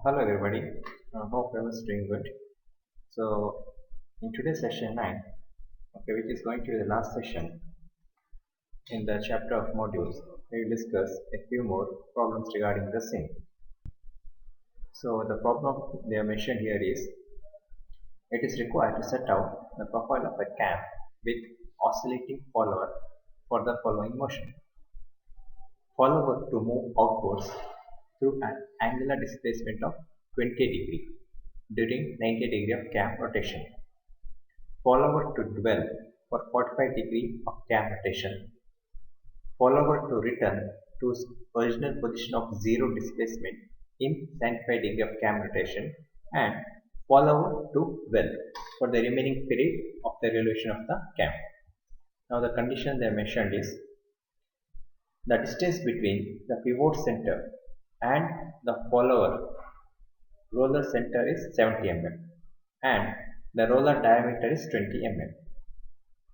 Hello everybody, hope everyone's doing good. So in today's session 9, which is going to be the last session in the chapter of modules, we will discuss a few more problems regarding the same. So the problem they are mentioned here is, it is required to set out the profile of a cam with oscillating follower for the following motion. Follower to move outwards through an angular displacement of 20 degree during 90 degree of cam rotation. Follower to dwell for 45 degree of cam rotation. Follower to return to its original position of zero displacement in 75 degree of cam rotation, and follower to dwell for the remaining period of the revolution of the cam. Now the condition they mentioned is, the distance between the pivot center and the follower roller center is 70 mm and the roller diameter is 20 mm.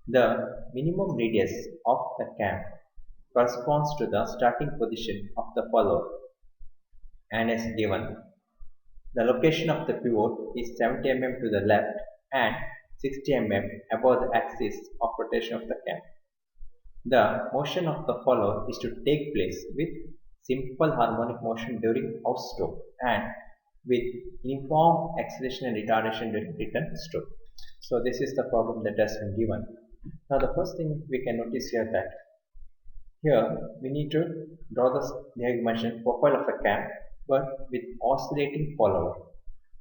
The minimum radius of the cam corresponds to the starting position of the follower and is given. The location of the pivot is 70 mm to the left and 60 mm above the axis of rotation of the cam. The motion of the follower is to take place with simple harmonic motion during out stroke and with uniform acceleration and retardation during return stroke. So this is the problem that has been given. Now the first thing we can notice here that here we need to draw the mentioned profile of a cam but with oscillating follower.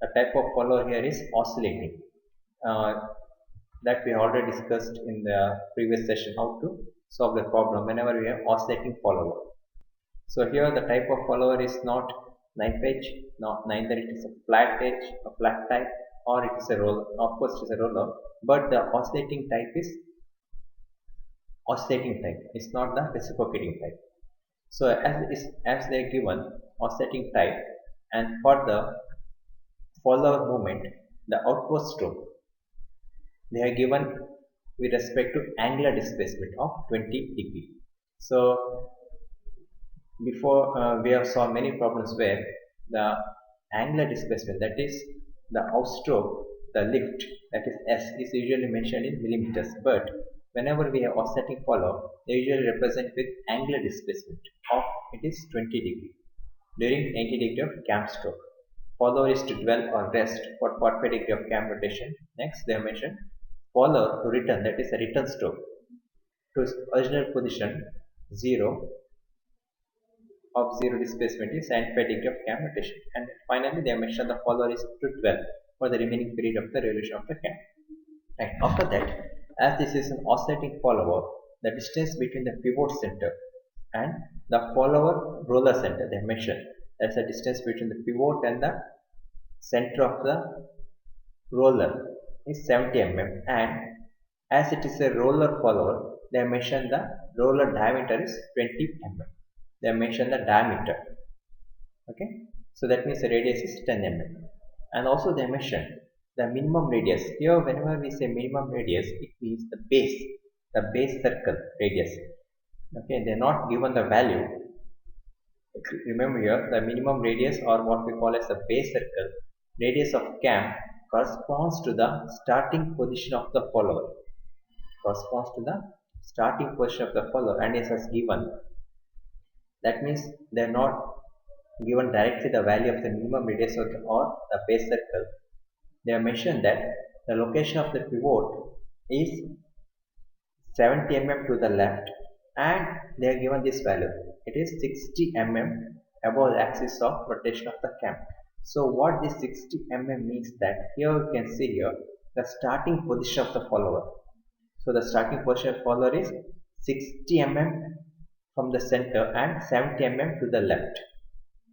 The type of follower here is oscillating. That we already discussed in the previous session, how to solve the problem whenever we have oscillating follower. So here the type of follower is not knife edge, neither it is a flat edge, a flat type, or it is a roller. Of course it is a roller, but the oscillating type is oscillating type. It's not the reciprocating type. So as they are given oscillating type, and for the follower movement, the outward stroke, they are given with respect to angular displacement of 20 degree. So before we have saw many problems where the angular displacement, that is the outstroke, the lift, that is S, is usually mentioned in millimeters, but whenever we have oscillating follower, they usually represent with angular displacement of it is 20 degree during 90 degree of cam stroke. Follower is to dwell or rest for 45 degree of cam rotation. Next they have mentioned follower to return, that is a return stroke, to its original position of zero displacement is 95 degree of cam rotation. And finally they have mentioned the follower is to dwell for the remaining period of the revolution of the cam. Right. After that, as this is an oscillating follower, the distance between the pivot center and the follower roller center, they mentioned that's the distance between the pivot and the center of the roller is 70 mm, and as it is a roller follower, they mentioned the roller diameter is 20 mm. They mentioned the diameter. Okay, so that means the radius is 10 mm, and also they mentioned the minimum radius. Here whenever we say minimum radius, it means the base circle radius. Okay, they are not given the value. Remember here the minimum radius, or what we call as the base circle radius of cam, corresponds to the starting position of the follower. Corresponds to the starting position of the follower and is as given. That means they are not given directly the value of the minimum radius or the base circle. They have mentioned that the location of the pivot is 70 mm to the left, and they are given this value. It is 60 mm above the axis of rotation of the cam. So what this 60 mm means, that here you can see here the starting position of the follower. So the starting position of follower is 60 mm from the center and 70 mm to the left.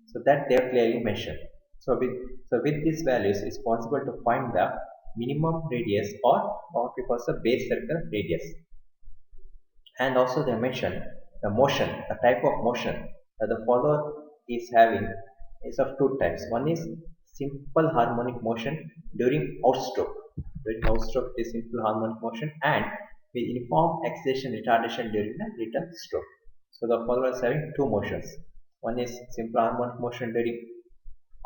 So that they are clearly mentioned. So with these values, it's possible to find the minimum radius, or what we call the base circle radius. And also they mention the motion, the type of motion that the follower is having is of two types. One is simple harmonic motion during outstroke. During outstroke it is simple harmonic motion, and with uniform acceleration retardation during the return stroke. So the follower is having two motions. One is simple harmonic motion during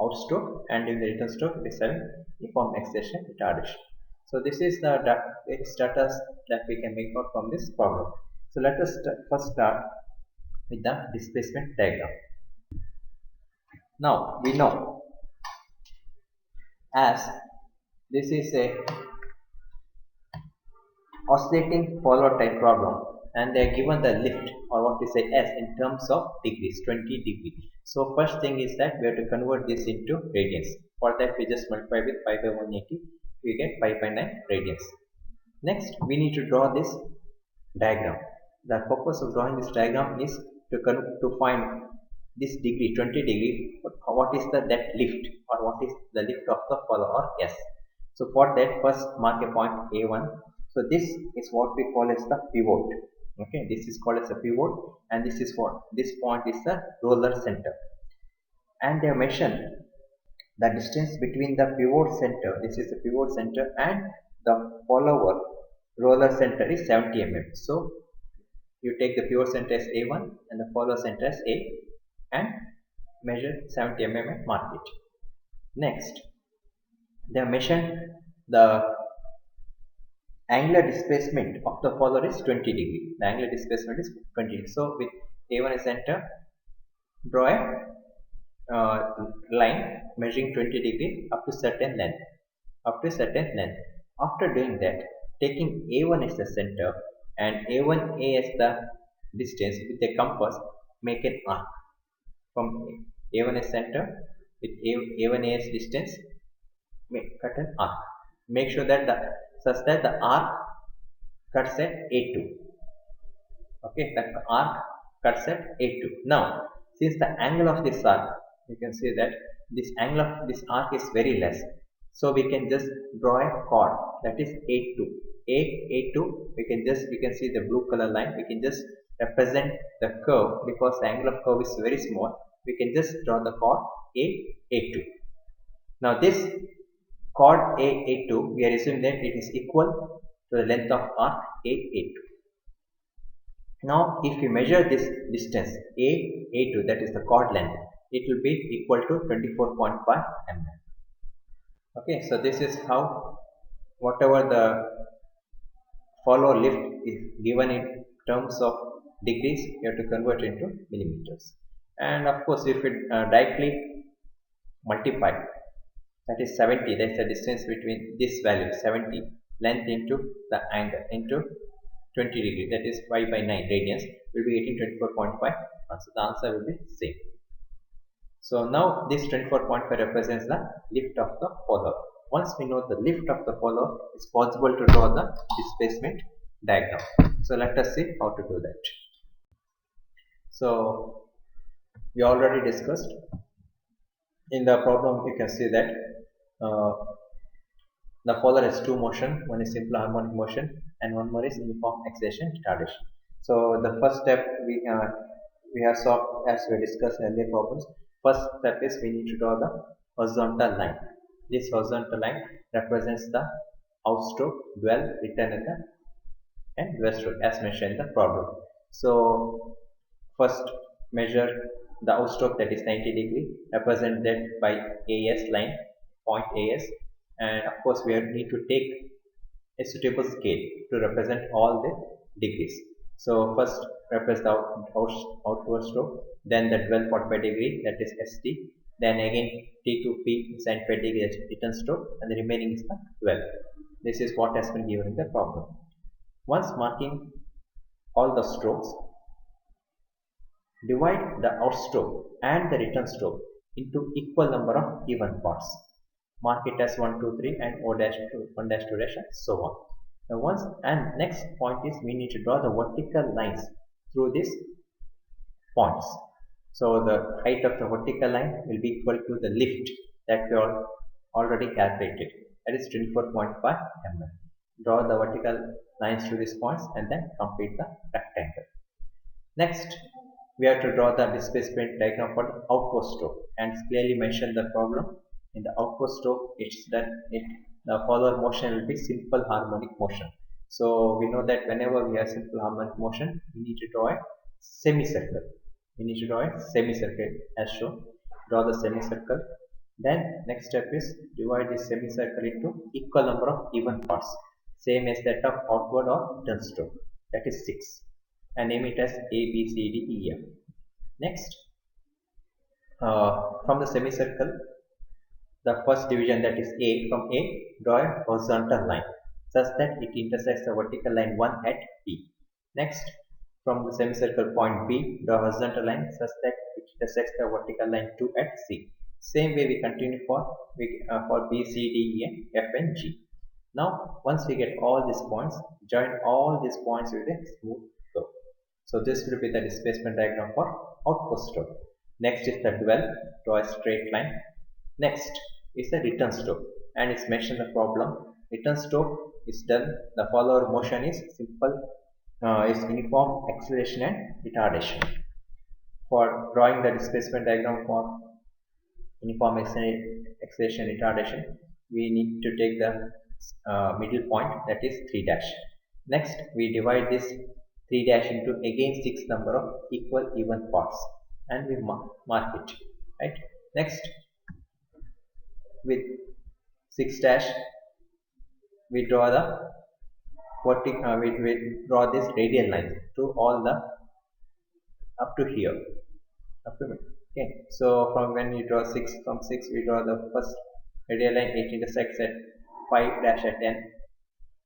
outstroke, and in the return stroke it is having uniform acceleration retardation. So this is the various data that we can make out from this problem. So let us first start with the displacement diagram. Now we know, as this is a oscillating follower type problem and they are given the lift, or what we say S, in terms of degrees, 20 degree. So first thing is that we have to convert this into radians. For that we just multiply with pi by 180, we get pi by 9 radians. Next we need to draw this diagram. The purpose of drawing this diagram is to find this degree, 20 degree, what is that lift, or what is the lift of the follower, or S. So for that, first mark a point A1. So this is what we call as the pivot. Okay, this is called as a pivot, and this is what this point is the roller center. And they have mentioned the distance between the pivot center, this is the pivot center, and the follower roller center is 70 mm. So you take the pivot center as A1 and the follower center as A and measure 70 mm and mark it. Next, they have mentioned the angular displacement of the follower is 20 degree. The angular displacement is 20 degree. So with A1 as center, draw a line measuring 20 degree up to certain length. After doing that, taking A1 as the center and A1A as the distance with a compass, make an arc from A1 as center with A1A as distance, cut an arc. Make sure that such that the arc cuts at A2. Okay, that the arc cuts at A2. Now, since the angle of this arc, you can see that this angle of this arc is very less. So we can just draw a chord, that is A2. A2, we can see the blue color line. We can just represent the curve, because the angle of curve is very small. We can just draw the chord A2. Now this chord A2, we are assuming that it is equal to the length of arc A2. Now if we measure this distance A2, that is the chord length, it will be equal to 24.5 mm. Okay, so this is how whatever the follower lift is given in terms of degrees, you have to convert into millimeters. And of course, if we directly multiply, that is 70, that is the distance between this value 70 length into the angle into 20 degree, that is pi by 9 radians, will be getting 24.5. So the answer will be same. So now this 24.5 represents the lift of the follower. Once we know the lift of the follower, it's possible to draw the displacement diagram. So let us see how to do that. So we already discussed in the problem. You can see that the follower has two motion. One is simple harmonic motion and one more is uniform acceleration retardation. So the first step we have solved, as we discussed in earlier problems. First step is we need to draw the horizontal line. This horizontal line represents the outstroke, dwell, return, and dwell stroke as mentioned in the problem. So first measure the outstroke, that is 90 degree, represented by AS line, point AS, and of course we need to take a suitable scale to represent all the degrees. So first represent the outward stroke, then the dwell 45 degree, that is ST, then again T to P sin 5 degree, that is return stroke, and the remaining is the dwell. This is what has been given in the problem. Once marking all the strokes, divide the outstroke and the return stroke into equal number of even parts. Mark it as 1, 2, 3 and O dash 2, 1 dash 2 dash and so on. Now next point is we need to draw the vertical lines through these points. So the height of the vertical line will be equal to the lift that we already calculated, that is 24.5 mm. Draw the vertical lines through these points and then complete the rectangle. Next, we have to draw the displacement diagram for the outward stroke, and clearly mention the problem. In the outward stroke, it's that the follower motion will be simple harmonic motion. So we know that whenever we have simple harmonic motion, we need to draw a semicircle. As shown. Draw the semicircle. Then next step is divide this semicircle into equal number of even parts, same as that of outward or return stroke, that is 6, and name it as A, B, C, D, E, F. Next, from the semicircle, the first division, that is A, from A, draw a horizontal line such that it intersects the vertical line 1 at B. Next, from the semicircle point B, draw a horizontal line such that it intersects the vertical line 2 at C. Same way we continue for B, C, D, E, F and G. Now, once we get all these points, join all these points with a smooth curve. So this will be the displacement diagram for output stroke. Next is the dwell, draw a straight line. Next is the return stroke, and it's mentioned in the problem. Return stroke is done. The follower motion is simple, is uniform acceleration and retardation. For drawing the displacement diagram for uniform acceleration retardation, we need to take the middle point, that is 3 dash. Next, we divide this 3 dash into again 6 number of equal even parts, and we mark it, right? Next, with 6 dash, we draw the we draw this radial line to all the up to here, up to mid. Okay, so from when we draw 6, from 6 we draw the first radial line, it intersects at 5 dash at N,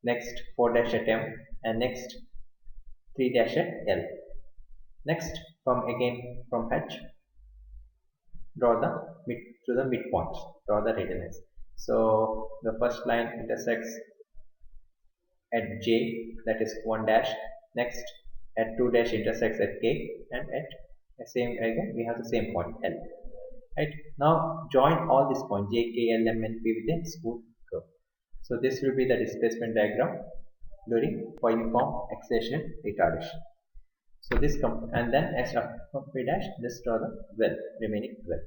next 4 dash at M, and next 3 dash at L. Next, from H, draw the mid to the midpoint, draw the radial lines. So the first line intersects at J, that is 1 dash. Next, at 2 dash intersects at K, and at the same again we have the same point L. Right, now join all these points J, K, L, M, and P with a smooth curve. So this will be the displacement diagram during for uniform acceleration retardation. So this and then as from P dash, just draw the well, remaining well.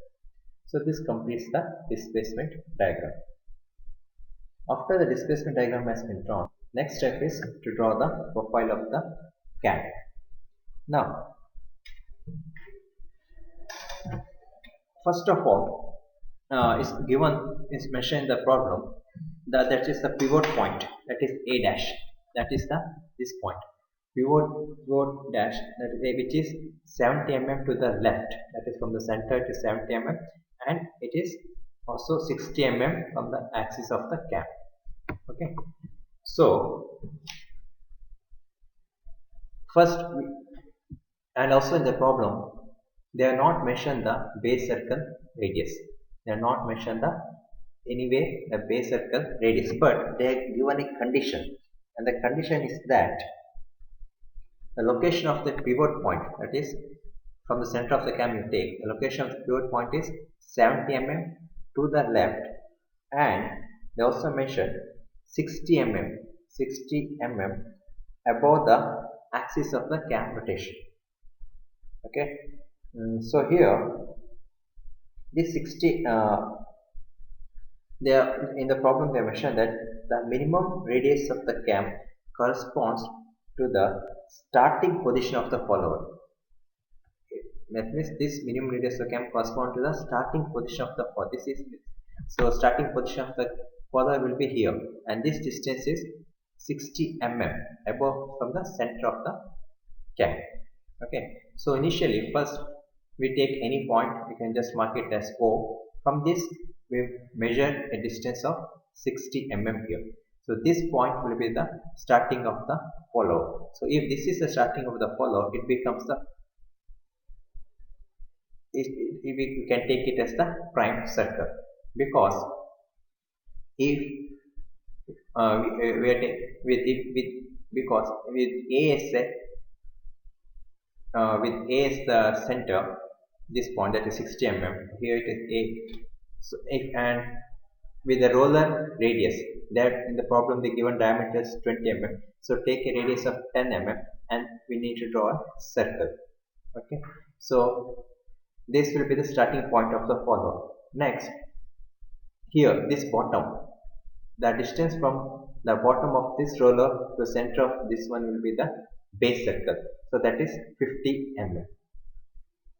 So this completes the displacement diagram. After the displacement diagram has been drawn, next step is to draw the profile of the CAM. Now, first of all, is mentioned in the problem that is the pivot point, that is A dash, that is this point. Pivot dash, that is which is 70 mm to the left, that is from the center to 70 mm, and it is also 60 mm from the axis of the CAM. Okay, so first and also in the problem they are not mentioned the base circle radius, they are not mentioned the base circle radius, but they are given a condition, and the condition is that the location of the pivot point, that is from the center of the CAM you take, the location of the pivot point is 70 mm to the left, and they also mentioned 60 mm above the axis of the CAM rotation. Okay, so here this 60 there in the problem they mentioned that the minimum radius of the CAM corresponds to the starting position of the follower. That means this minimum radius of CAM corresponds to the starting position of the follower. So starting position of the follower will be here, and this distance is 60 mm above from the center of the CAM. Okay, so initially first we take any point, we can just mark it as O. From this we measure a distance of 60 mm here. So this point will be the starting of the follower. So if this is the starting of the follower, it becomes the we can take it as the prime circle, because if we are because with A as the center, this point that is 60 mm, here it is A. So and with the roller radius, that in the problem the given diameter is 20 mm, so take a radius of 10 mm and we need to draw a circle. Okay, so this will be the starting point of the follower. Next, here this bottom, the distance from the bottom of this roller to the center of this one will be the base circle, so that is 50 mm.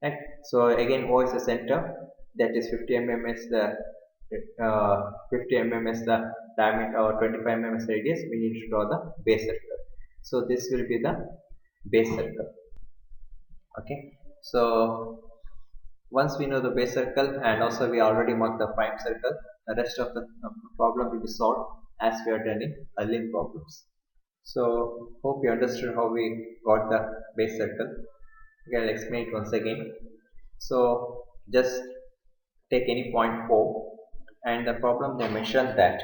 Right, so again O is the center, that is 50 mm is the 50 mm is the diameter or 25 mm is radius, we need to draw the base circle. So this will be the base circle. Okay, so once we know the base circle and also we already marked the prime circle, the rest of the problem will be solved as we are done in earlier problems. So hope you understood how we got the base circle. Okay, I'll explain it once again. So just take any point 4 and the problem they mentioned that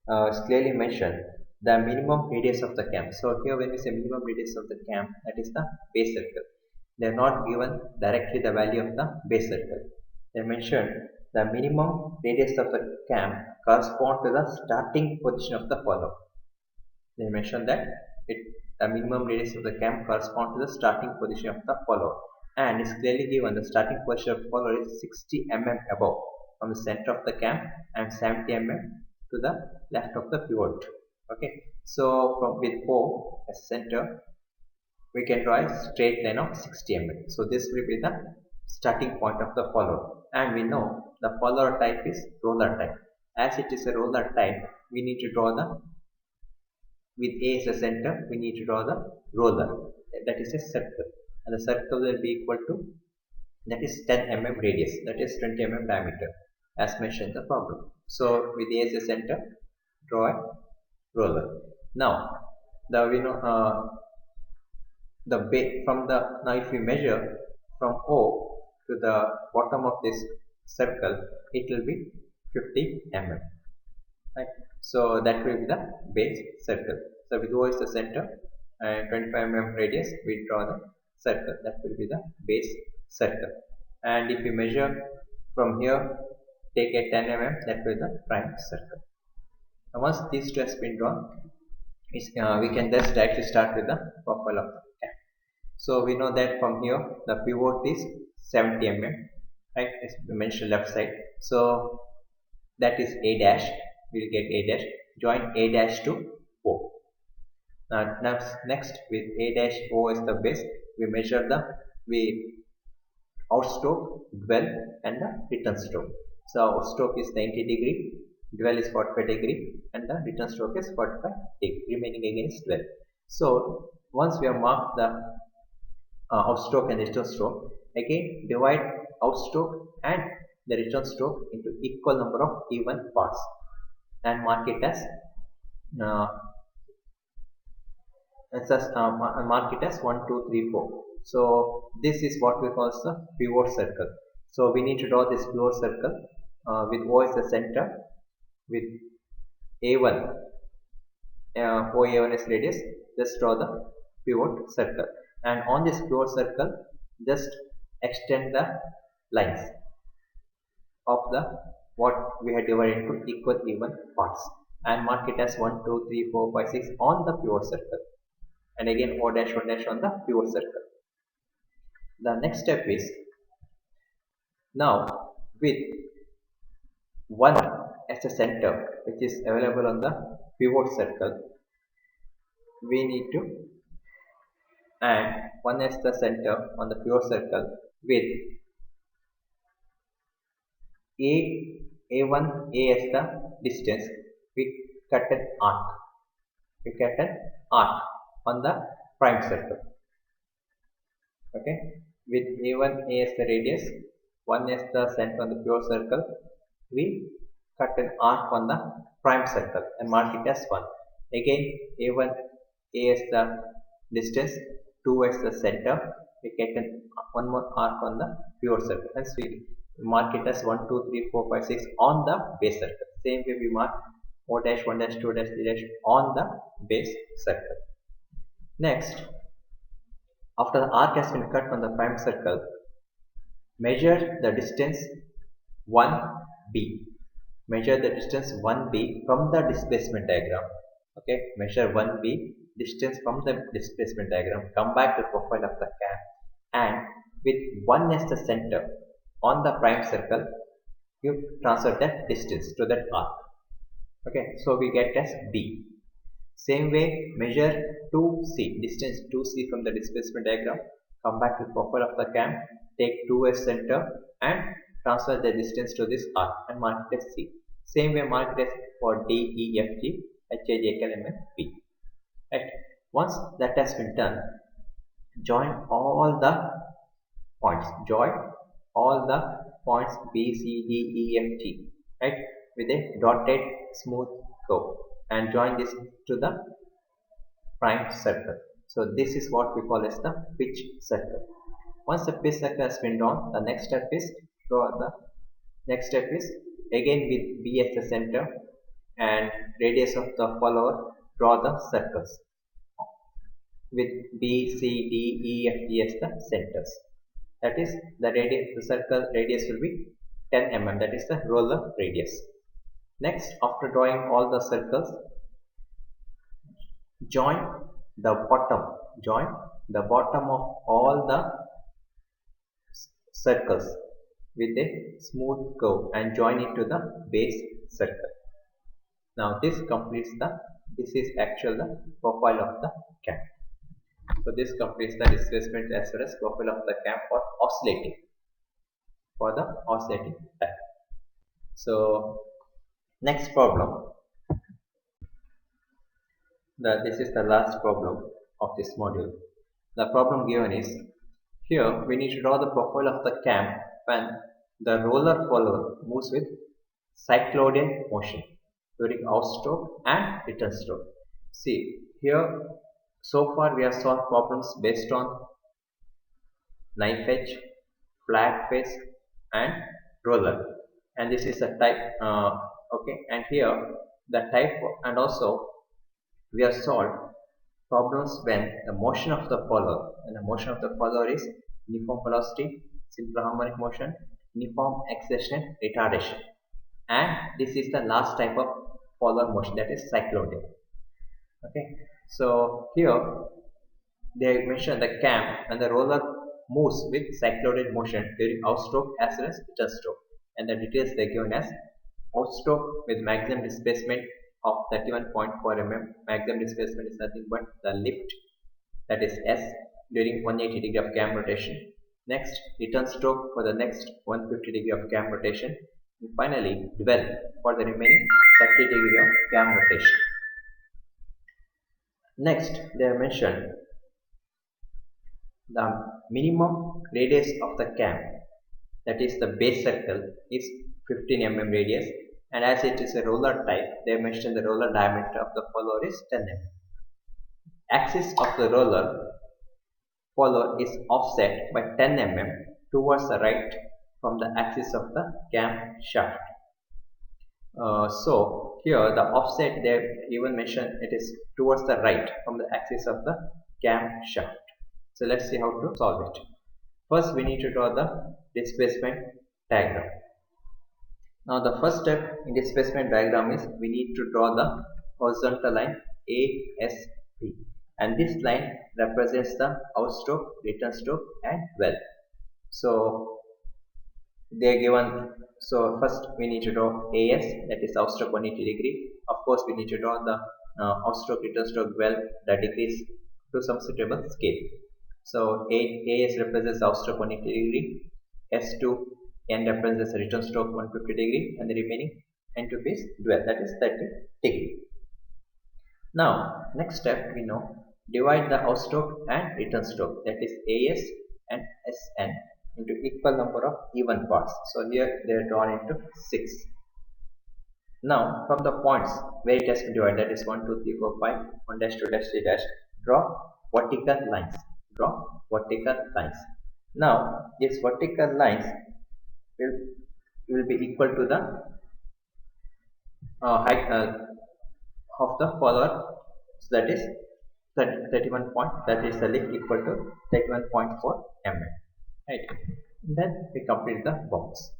it's clearly mentioned the minimum radius of the cam. So here when we say minimum radius of the cam, that is the base circle. They are not given directly the value of the base circle. They mentioned the minimum radius of the cam correspond to the starting position of the follower. They mentioned that the minimum radius of the cam correspond to the starting position of the follower, and is clearly given the starting position of the follower is 60 mm above from the center of the cam and 70 mm to the left of the pivot. Okay, so from with O as center, we can draw a straight line of 60 mm. So this will be the starting point of the follower, and we know the follower type is roller type. As it is a roller type, we need to draw the, with A as a center, we need to draw the roller, that is a circle, and the circle will be equal to, that is 10 mm radius, that is 20 mm diameter as mentioned in the problem. So with A as a center, draw a roller. Now we know the base from the, now if we measure from O to the bottom of this circle, it will be 50 mm. Right, so that will be the base circle. So with O is the center and 25 mm radius, we draw the circle, that will be the base circle. And if we measure from here, take a 10 mm, that will be the prime circle. Now once these two has been drawn, we can just directly start with the profile of the cam. So we know that from here the pivot is 70 mm, right, as we mentioned left side. So that is A dash, we will get A dash, join A dash to O. Next with A dash O as the base, we outstroke, dwell and the return stroke. So outstroke is 90 degree, dwell is 45 degree and the return stroke is 45 degree, remaining again is 12. So once we have marked the outstroke and return stroke, again divide outstroke and the return stroke into equal number of even parts and mark it as mark it as 1, 2, 3, 4. So this is what we call the pivot circle. So we need to draw this pivot circle with O as the center, with A1 OA1 is radius. Just draw the pivot circle, and on this pivot circle just extend the lines of the what we had divided into equal even parts and mark it as 1, 2, 3, 4, 5, 6 on the pivot circle, and again O dash 1 dash on the pivot circle. The next step is, now with 1 as the center which is available on the pivot circle, we need to add 1 as the center on the pivot circle with A1 A as the distance. We cut an arc. We cut an arc on the prime circle. Okay, with A1 A as the radius, 1 as the center on the pivot circle, we cut an arc on the prime circle and mark it as 1. Again A1 A as the distance, 2 as the center, we get one more arc on the pivot circle and we mark it as 1, 2, 3, 4, 5, 6 on the base circle. Same way we mark O dash 1 dash 2 dash 3 dash on the base circle. Next, after the arc has been cut on the prime circle, measure the distance 1b. Measure the distance 1b from the displacement diagram. Okay, measure 1b distance from the displacement diagram. Come back to the profile of the cam, and with 1 as the center on the prime circle, you transfer that distance to that arc. Okay, so we get as b. Same way, measure 2c, distance 2c from the displacement diagram. Come back to the profile of the cam, take 2 as center and transfer the distance to this arc and mark it as C. Same way mark it as for D, E, F, G, H, I, J, K, L, M, N, P. Right. Once that has been done, join all the points. Join all the points B, C, D, E, F, G, right, with a dotted smooth curve, and join this to the prime circle. So this is what we call as the pitch circle. Once the pitch circle has been drawn, the next step is again with B as the center and radius of the follower, draw the circles with B, C, D, E, F, G as the centers. That is the circle radius will be 10 mm, that is the roller radius. Next, after drawing all the circles, join the bottom of all the circles with a smooth curve and join it to the base circle. Now this completes this is actual the profile of the cam. So this completes the displacement as well as profile of the cam for oscillating type. So next problem, this is the last problem of this module. The problem given is, here we need to draw the profile of the cam when the roller follower moves with cycloidal motion during outstroke and return stroke. See here, so far we have solved problems based on knife edge, flat face and roller, and this is a type okay, and here the type, and also we have solved problems when the motion of the follower, is uniform velocity, simple harmonic motion, uniform acceleration, retardation, and this is the last type of follower motion, that is cycloidal. Okay, so here they mention the cam and the roller moves with cycloidal motion during outstroke as well as return stroke, and the details they are given as outstroke with maximum displacement of 31.4 mm. Maximum displacement is nothing but the lift, that is S, during 180 degree of cam rotation. Next, return stroke for the next 150 degree of cam rotation, and finally dwell for the remaining 30 degree of cam rotation. Next, they have mentioned the minimum radius of the cam, that is the base circle, is 15 mm radius, and as it is a roller type, they have mentioned the roller diameter of the follower is 10 mm. Axis of the roller follower is offset by 10 mm towards the right from the axis of the cam shaft. So here the offset, they even mentioned it is towards the right from the axis of the cam shaft. So let's see how to solve it. First we need to draw the displacement diagram. Now the first step in displacement diagram is we need to draw the horizontal line ASP, and this line represents the outstroke, return stroke and well. So they are given, so first we need to draw AS, that is outstroke 180 degree. Of course we need to draw the outstroke, return stroke well, the degrees to some suitable scale. So AS represents outstroke 180 degree, S2 N represents return stroke 150 degree, and the remaining N2 is dwell, that is 30 degree. Now next step, we know divide the outstroke and return stroke, that is AS and SN, into equal number of even parts. So here they are drawn into 6. Now from the points where it has been divided, that is 1, 2, 3, 4, 5, 1 dash, 2 dash, 3 dash, draw vertical lines. Now these vertical lines will be equal to the height of the follower, so that is 31 point, that is the lift equal to 31.4 mm, right? Then we complete the box.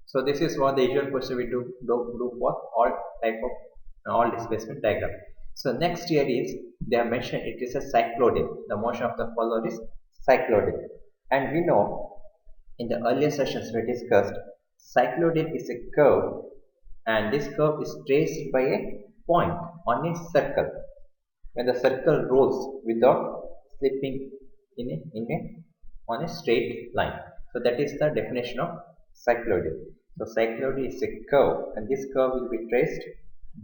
So this is what the usual procedure we do for all type of all displacement diagram. So next here is, they have mentioned it is a cycloidal, the motion of the follower is cycloidal, and we know in the earlier sessions we discussed cycloidal is a curve, and this curve is traced by a point on a circle when the circle rolls without slipping on a straight line. So that is the definition of cycloidal. So cycloidal is a curve, and this curve will be traced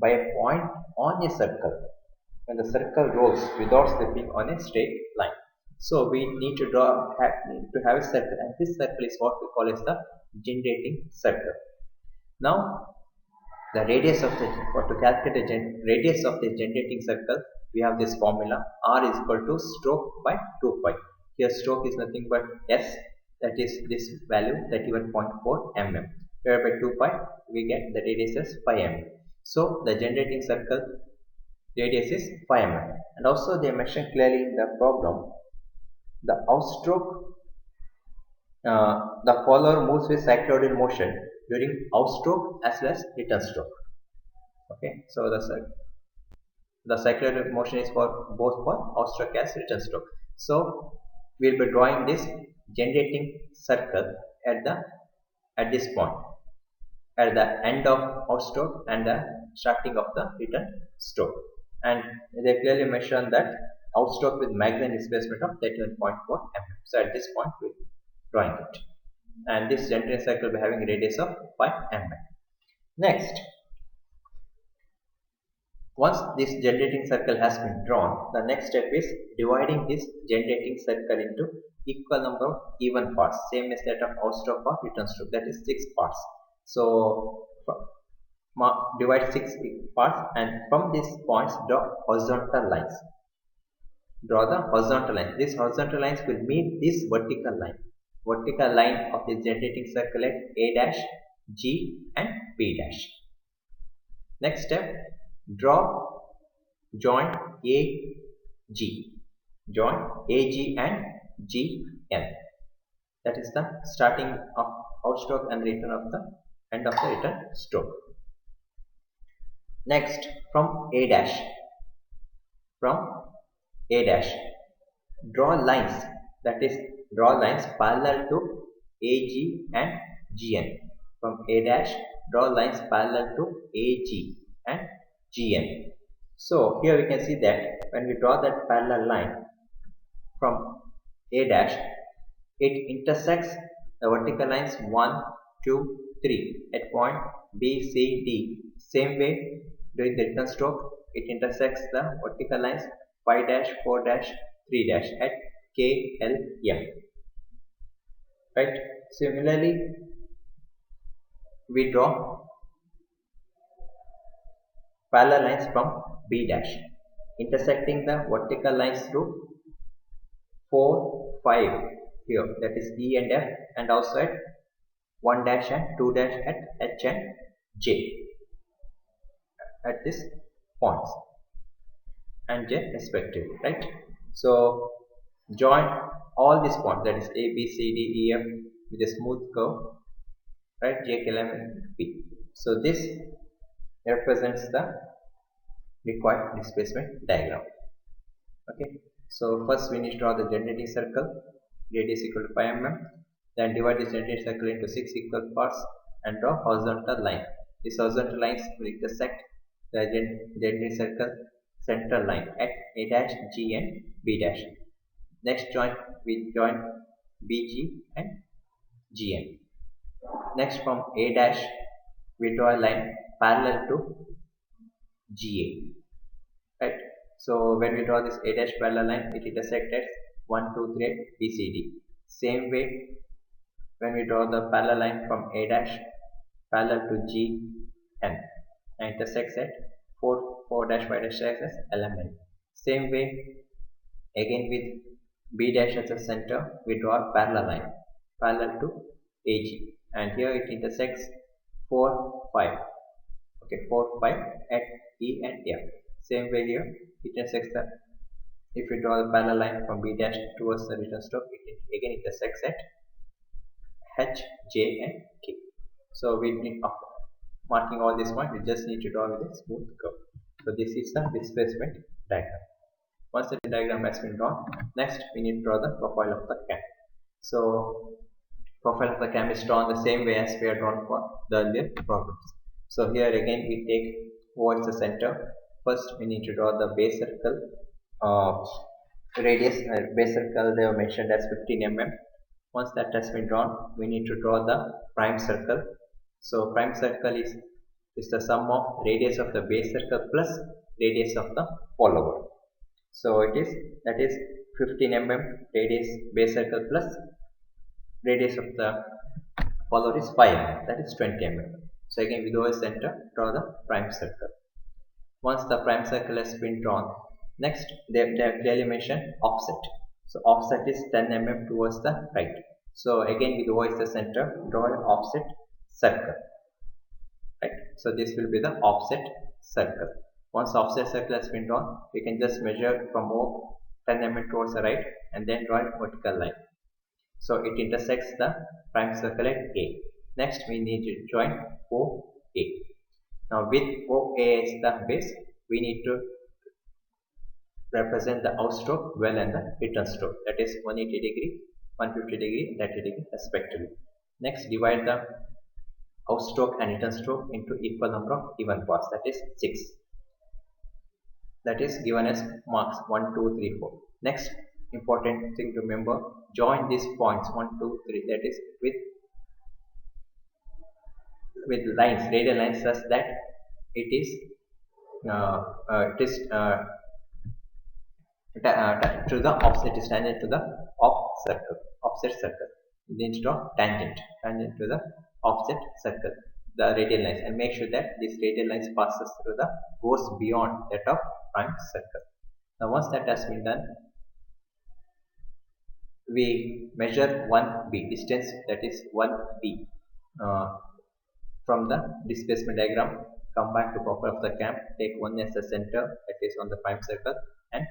by a point on a circle when the circle rolls without slipping on a straight line. So we need to have a circle, and this circle is what we call as the generating circle. Now the radius of the for to calculate the radius of the generating circle, we have this formula: r is equal to stroke by 2 pi. Here stroke is nothing but s, that is this value 31.4 mm. Here by 2 pi we get the radius as 5 mm. So the generating circle radius is 5 mm. And also they mention clearly in the problem the outstroke, the follower moves with cycloidal motion during outstroke as well as return stroke. Okay, so the cycloidal motion is for both for outstroke as return stroke. So we'll be drawing this generating circle at this point, at the end of outstroke and the starting of the return stroke. And they clearly mention that outstroke with maximum displacement of 31.4 mm. So at this point we're drawing it, and this generating circle will be having a radius of 5 mm. Next, once this generating circle has been drawn, the next step is dividing this generating circle into equal number of even parts, same as that of outstroke or return stroke, that is 6 parts. So divide 6 parts, and from these points draw horizontal lines. Draw the horizontal line. These horizontal lines will meet this vertical line. Vertical line of the generating circle at A dash, G and B dash. Next step, draw joint AG. Join AG and GN. That is the starting of outstroke and return of the end of the return stroke. Next, from A dash, draw lines, that is draw lines parallel to AG and GN. From A dash, draw lines parallel to AG and GN. So here we can see that when we draw that parallel line from A dash, it intersects the vertical lines 1, 2, 3 at point B, C, D. Same way during the return stroke, it intersects the vertical lines 5 dash, 4 dash, 3 dash at K, L, M. Right. Similarly, we draw parallel lines from B dash, intersecting the vertical lines through 4, 5 here, that is E and F, and also at 1 dash and 2 dash at H and J at these points and J respectively, right? So join all these points, that is A, B, C, D, E, F with a smooth curve, right? J, K, L, M and P. So this represents the required displacement diagram. Okay, so first we need to draw the generating circle, radius equal to 5 mm. Then divide this generating circle into 6 equal parts and draw horizontal line. These horizontal lines will intersect the generating circle central line at A dash, G and B dash. Next we join BG and GN. Next, from A dash we draw a line parallel to GA. Right. So when we draw this A dash parallel line, it intersects at 1, 2, 3 at BCD. Same way, when we draw the parallel line from A dash parallel to GN and intersects at 4 dash 5 dash as LMN. Same way, again with B dash as a center, we draw a parallel line parallel to AG, and here it intersects 4, 5. Okay, 4, 5 at E and F. Same way here, it intersects the, if we draw the parallel line from B dash towards the return stroke, it again intersects at H, J and K. So we need, after marking all these points, we just need to draw with a smooth curve. So this is the displacement diagram. Once the diagram has been drawn, next we need to draw the profile of the cam. So profile of the cam is drawn the same way as we have drawn for the earlier problems. So here again we take towards the center. First we need to draw the base circle radius. Base circle they were mentioned as 15 mm. Once that has been drawn, we need to draw the prime circle. So prime circle is the sum of radius of the base circle plus radius of the follower. So it is, that is 15 mm radius base circle plus radius of the follower is 5 mm, that is 20 mm. So again, with OS center, draw the prime circle. Once the prime circle has been drawn, next they have clearly mentioned offset. So offset is 10 mm towards the right. So again, with O as the center, draw an offset circle. Right. So this will be the offset circle. Once offset circle has been drawn, we can just measure from O 10 mm towards the right and then draw a vertical line. So it intersects the prime circle at A. Next, we need to join OA. Now with OA as the base, we need to represent the outstroke, well, and the return stroke, that is 180 degree, 150 degree, 30 degree respectively. Next, divide the outstroke and return stroke into equal number of even parts, that is 6. That is given as marks 1, 2, 3, 4. Next important thing to remember, join these points 1, 2, 3, that is with lines, radial lines, such that it is to the offset, is tangent to the offset circle. You need to draw tangent to the offset circle, the radial lines, and make sure that this radial lines goes beyond that of prime circle. Now once that has been done, we measure 1b distance, that is 1b from the displacement diagram. Come back to profile of the cam, take 1 as the center, that is on the prime circle, and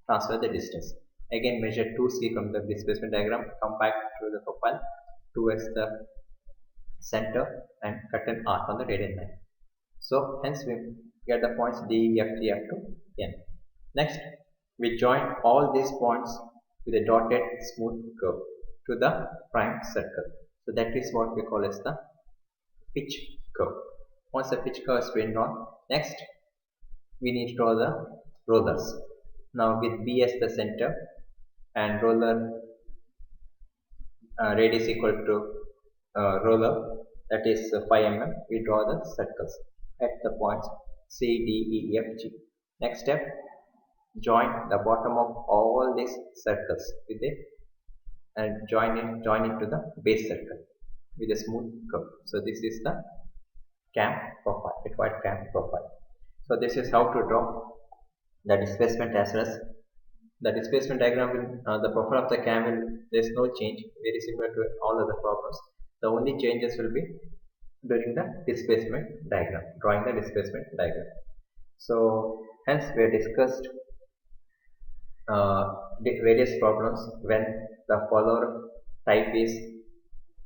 transfer the distance. Again, measure 2c from the displacement diagram, come back to the profile, 2 as the center, and cut an arc on the radial line. So hence we get the points D, F, G, F to N. Next, we join all these points with a dotted smooth curve to the prime circle. So that is what we call as the pitch curve. Once the pitch curve is been drawn, next we need to draw the rollers. Now with B as the center and roller radius equal to roller, that is 5 mm, we draw the circles at the points C, D, E, F, G. Next step, join the bottom of all these circles with it and join it to the base circle with a smooth curve. So this is the cam profile, required cam profile. So this is how to draw the displacement as well as the displacement diagram. Will the profile of the cam will, there is no change, very similar to all other problems. The only changes will be during the displacement diagram, drawing the displacement diagram. So hence we have discussed various problems when the follower type is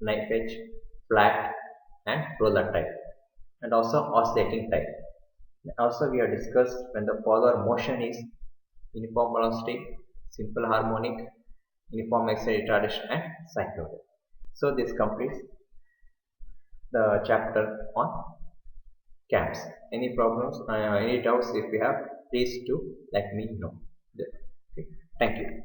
knife edge, flat, and roller type, and also oscillating type. Also we have discussed when the follower motion is uniform velocity, simple harmonic, uniform excited retardation, and cyclotron. So this completes the chapter on CAMS. Any problems, any doubts if you have, please do let me know. Okay. Thank you.